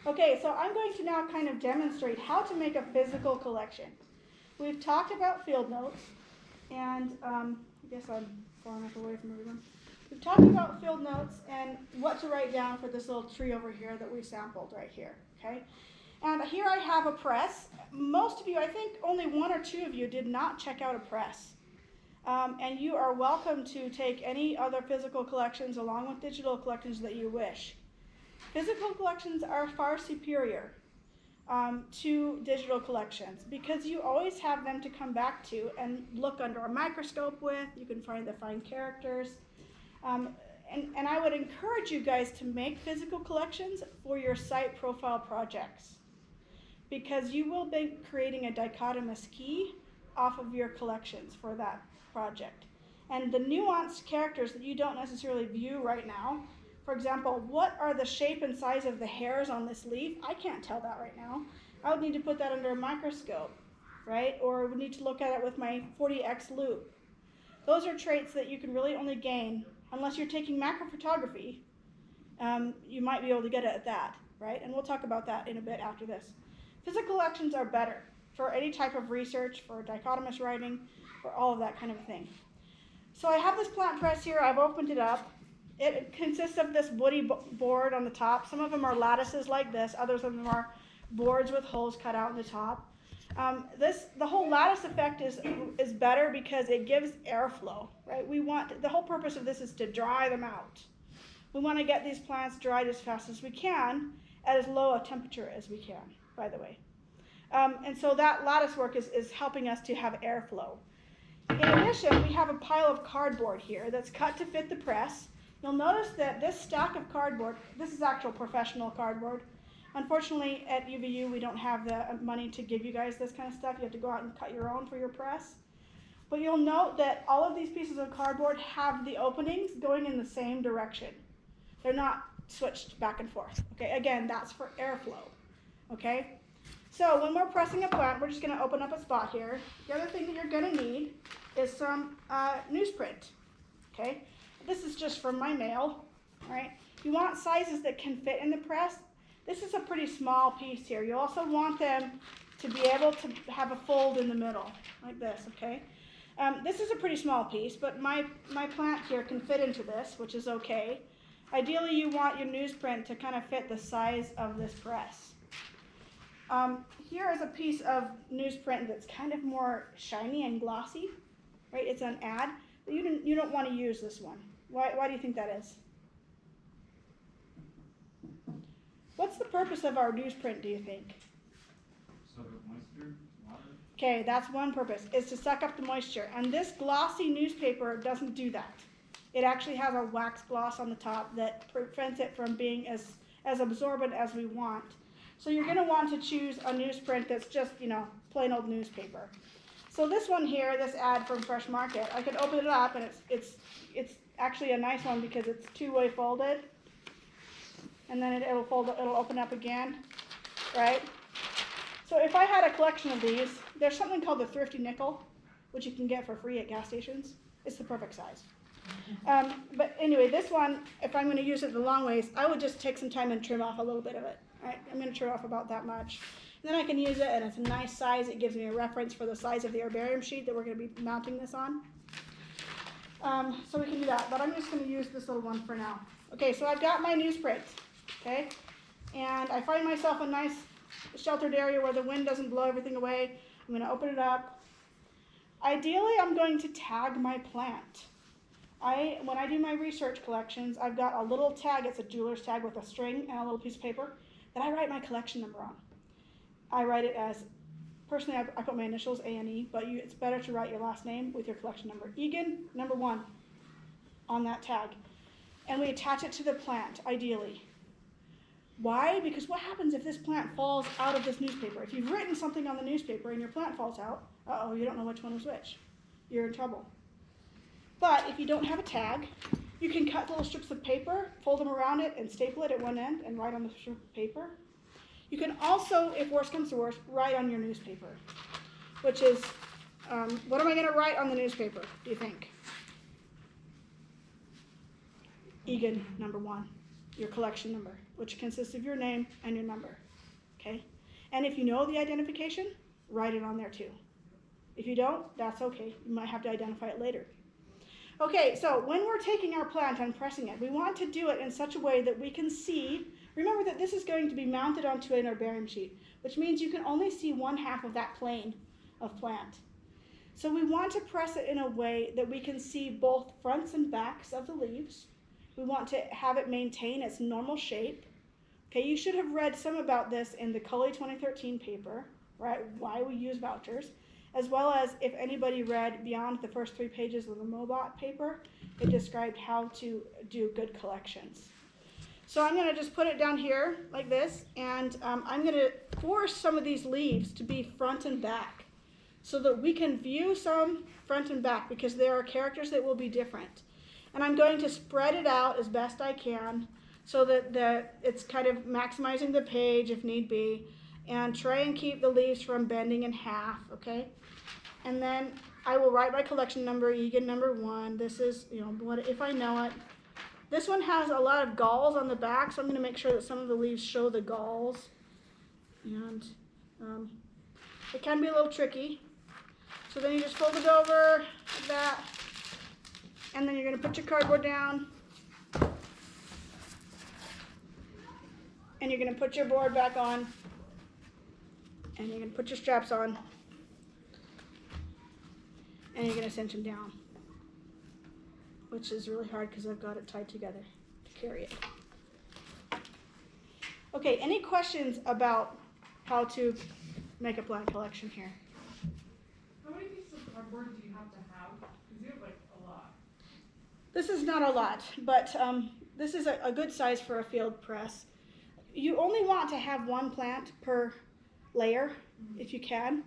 Okay, so I'm going to now kind of demonstrate how to make a physical collection. We've talked about field notes, and I guess I'm far enough away from everyone. We've talked about field notes and what to write down for this little tree over here that we sampled right here, okay? And here I have a press. Most of you, I think only one or two of you did not check out a press. And you are welcome to take any other physical collections along with digital collections that you wish. Physical collections are far superior to digital collections because you always have them to come back to and look under a microscope with. You can find the fine characters. And I would encourage you guys to make physical collections for your site profile projects because you will be creating a dichotomous key off of your collections for that project. And the nuanced characters that you don't necessarily view right now, for example, what are the shape and size of the hairs on this leaf? I can't tell that right now. I would need to put that under a microscope, right? Or I would need to look at it with my 40x loupe. Those are traits that you can really only gain unless you're taking macro photography. You might be able to get it at that, right? And we'll talk about that in a bit after this. Physical collections are better for any type of research, for dichotomous writing, for all of that kind of thing. So I have this plant press here. I've opened it up. It consists of this woody board on the top. Some of them are lattices like this. Others of them are boards with holes cut out in the top. The whole lattice effect is better because it gives airflow, right? The whole purpose of this is to dry them out. We want to get these plants dried as fast as we can at as low a temperature as we can, by the way. And so that lattice work is helping us to have airflow. In addition, we have a pile of cardboard here that's cut to fit the press. You'll notice that this stack of cardboard, this is actual professional cardboard. Unfortunately, at UVU, we don't have the money to give you guys this kind of stuff. You have to go out and cut your own for your press. But you'll note that all of these pieces of cardboard have the openings going in the same direction. They're not switched back and forth. Okay, again, that's for airflow. Okay? So when we're pressing a plant, we're just going to open up a spot here. The other thing that you're going to need is some newsprint. Okay? This is just from my mail. Right? You want sizes that can fit in the press. This is a pretty small piece here. You also want them to be able to have a fold in the middle, like this, okay? This is a pretty small piece, but my plant here can fit into this, which is okay. Ideally, you want your newsprint to kind of fit the size of this press. Here is a piece of newsprint that's kind of more shiny and glossy, right? It's an ad. But you don't want to use this one. Why do you think that is? What's the purpose of our newsprint, do you think? Suck up moisture, water. Okay, that's one purpose, is to suck up the moisture. And this glossy newspaper doesn't do that. It actually has a wax gloss on the top that prevents it from being as absorbent as we want. So you're going to want to choose a newsprint that's just, plain old newspaper. So this one here, this ad from Fresh Market, I could open it up and it's actually a nice one because it's two-way folded. And then it'll open up again, right? So if I had a collection of these, there's something called the Thrifty Nickel, which you can get for free at gas stations. It's the perfect size. But anyway, this one, if I'm going to use it the long ways, I would just take some time and trim off a little bit of it. Right? I'm going to trim off about that much. And then I can use it, and it's a nice size. It gives me a reference for the size of the herbarium sheet that we're going to be mounting this on. So we can do that, but I'm just going to use this little one for now. Okay, so I've got my newsprint. Okay, and I find myself a nice sheltered area where the wind doesn't blow everything away. I'm going to open it up. Ideally, I'm going to tag my plant. When I do my research collections, I've got a little tag. It's a jeweler's tag with a string and a little piece of paper that I write my collection number on. I write it as, personally, I put my initials, A-N-E, but it's better to write your last name with your collection number. Egan, number 1, on that tag. And we attach it to the plant, ideally. Why? Because what happens if this plant falls out of this newspaper? If you've written something on the newspaper and your plant falls out, you don't know which one was which. You're in trouble. But if you don't have a tag, you can cut little strips of paper, fold them around it, and staple it at one end and write on the strip of paper. You can also, if worse comes to worse, write on your newspaper, which is, what am I going to write on the newspaper, do you think? Egan, number 1. your collection number, which consists of your name and your number, okay? And if you know the identification, write it on there too. If you don't, that's okay. You might have to identify it later. Okay, so when we're taking our plant and pressing it, we want to do it in such a way that we can see. Remember that this is going to be mounted onto an herbarium sheet, which means you can only see one half of that plane of plant. So we want to press it in a way that we can see both fronts and backs of the leaves. We want to have it maintain its normal shape. Okay, you should have read some about this in the Cully 2013 paper, right? Why we use vouchers, as well as if anybody read beyond the first 3 pages of the Mobot paper, it described how to do good collections. So I'm going to just put it down here like this, and I'm going to force some of these leaves to be front and back so that we can view some front and back, because there are characters that will be different. And I'm going to spread it out as best I can so that it's kind of maximizing the page if need be, and try and keep the leaves from bending in half, okay? And then I will write my collection number, Egan number 1. This is, what if I know it. This one has a lot of galls on the back, so I'm going to make sure that some of the leaves show the galls. And it can be a little tricky. So then you just fold it over like that, and then you're going to put your cardboard down, and you're going to put your board back on, and you're going to put your straps on, and you're going to cinch them down, which is really hard because I've got it tied together to carry it. Okay, any questions about how to make a plant collection here? How many pieces of cardboard do you have to have? Because you have like a lot. This is not a lot, but this is a good size for a field press. You only want to have one plant per layer, if you can.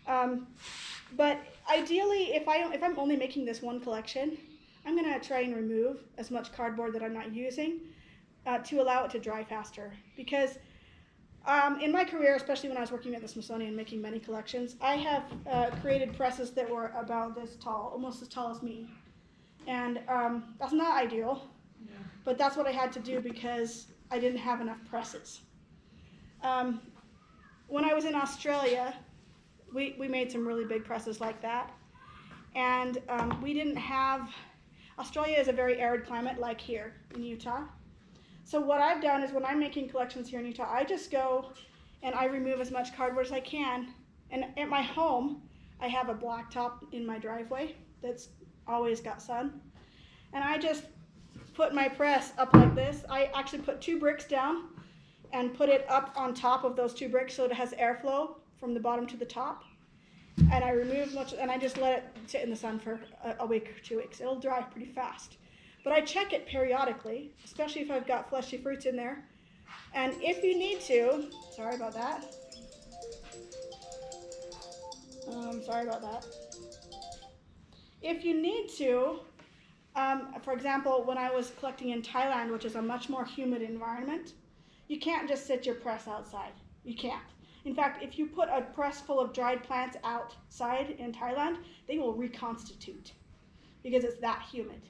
But ideally, if I'm only making this one collection, I'm going to try and remove as much cardboard that I'm not using to allow it to dry faster. Because in my career, especially when I was working at the Smithsonian making many collections, I have created presses that were about this tall, almost as tall as me. And that's not ideal, but that's what I had to do because I didn't have enough presses. When I was in Australia, we made some really big presses like that. And we didn't have, Australia is a very arid climate like here in Utah. So what I've done is when I'm making collections here in Utah, I just go and I remove as much cardboard as I can. And at my home, I have a blacktop in my driveway that's always got sun. And I just put my press up like this. I actually put 2 bricks down and put it up on top of those 2 bricks so it has airflow from the bottom to the top. And I remove much, and I just let it sit in the sun for a week or 2 weeks. It'll dry pretty fast. But I check it periodically, especially if I've got fleshy fruits in there. And if you need to, sorry about that. If you need to, for example, when I was collecting in Thailand, which is a much more humid environment, you can't just sit your press outside. You can't. In fact, if you put a press full of dried plants outside in Thailand, they will reconstitute because it's that humid.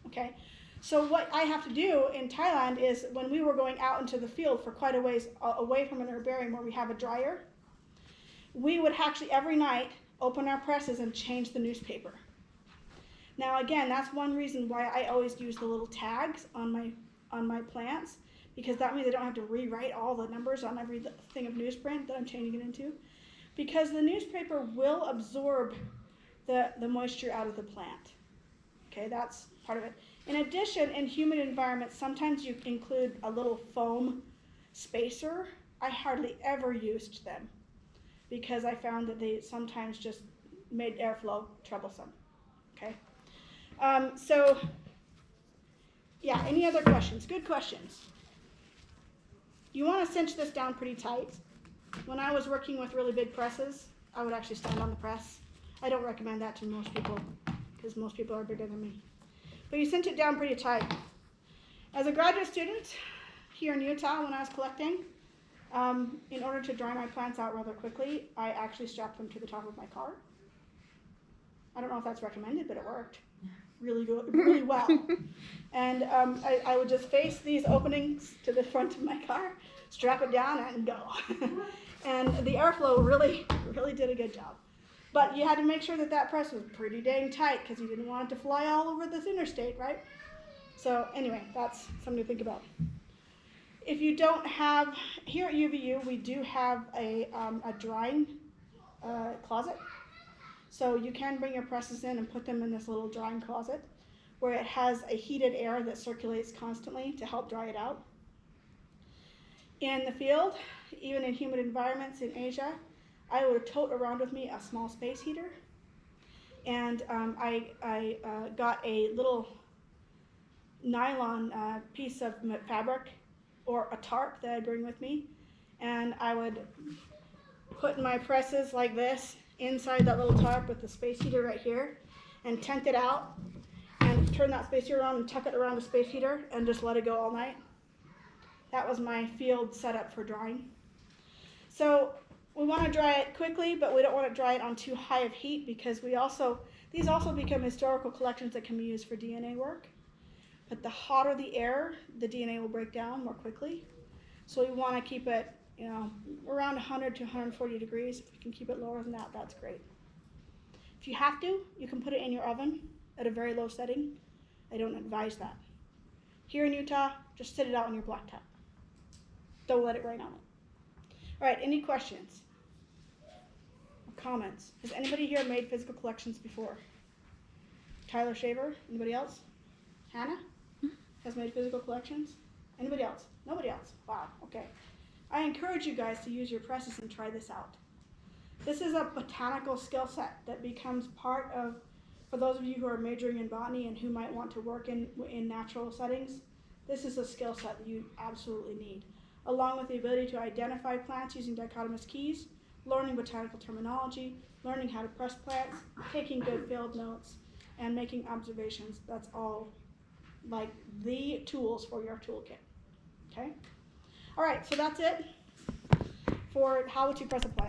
Okay, so what I have to do in Thailand is when we were going out into the field for quite a ways away from an herbarium where we have a dryer, we would actually every night open our presses and change the newspaper. Now again, that's one reason why I always use the little tags on my plants, because that means I don't have to rewrite all the numbers on every thing of newsprint that I'm changing it into, because the newspaper will absorb the moisture out of the plant. Okay, that's part of it. In addition, in humid environments, sometimes you include a little foam spacer. I hardly ever used them because I found that they sometimes just made airflow troublesome. Okay, so yeah, any other questions? Good questions. You want to cinch this down pretty tight. When I was working with really big presses, I would actually stand on the press. I don't recommend that to most people because most people are bigger than me. But you cinch it down pretty tight. As a graduate student here in Utah, when I was collecting, in order to dry my plants out rather quickly, I actually strapped them to the top of my car. I don't know if that's recommended, but it worked. really good, really well. And I would just face these openings to the front of my car, strap it down, and go. And the airflow really did a good job. But you had to make sure that that press was pretty dang tight because you didn't want it to fly all over this interstate, right? So anyway, that's something to think about. If you don't have, here at UVU, we do have a drying closet. So you can bring your presses in and put them in this little drying closet where it has a heated air that circulates constantly to help dry it out. In the field, even in humid environments in Asia, I would tote around with me a small space heater. And I got a little nylon piece of fabric or a tarp that I'd bring with me. And I would put my presses like this inside that little tarp with the space heater right here and tent it out and turn that space heater on and tuck it around the space heater and just let it go all night. That was my field setup for drying. So we want to dry it quickly, but we don't want to dry it on too high of heat because these also become historical collections that can be used for DNA work. But the hotter the air, the DNA will break down more quickly. So we want to keep it, around 100 to 140 degrees. If you can keep it lower than that, that's great. If you have to, you can put it in your oven at a very low setting. I don't advise that. Here in Utah, just sit it out on your blacktop. Don't let it rain on it. All right, any questions or comments? Has anybody here made physical collections before? Tyler Shaver, anybody else? Hannah has made physical collections? Anybody else? Nobody else? Wow, okay. I encourage you guys to use your presses and try this out. This is a botanical skill set that becomes part of, for those of you who are majoring in botany and who might want to work in natural settings, this is a skill set that you absolutely need, along with the ability to identify plants using dichotomous keys, learning botanical terminology, learning how to press plants, taking good field notes, and making observations. That's all like the tools for your toolkit, okay? All right, so that's it for how to press a plant.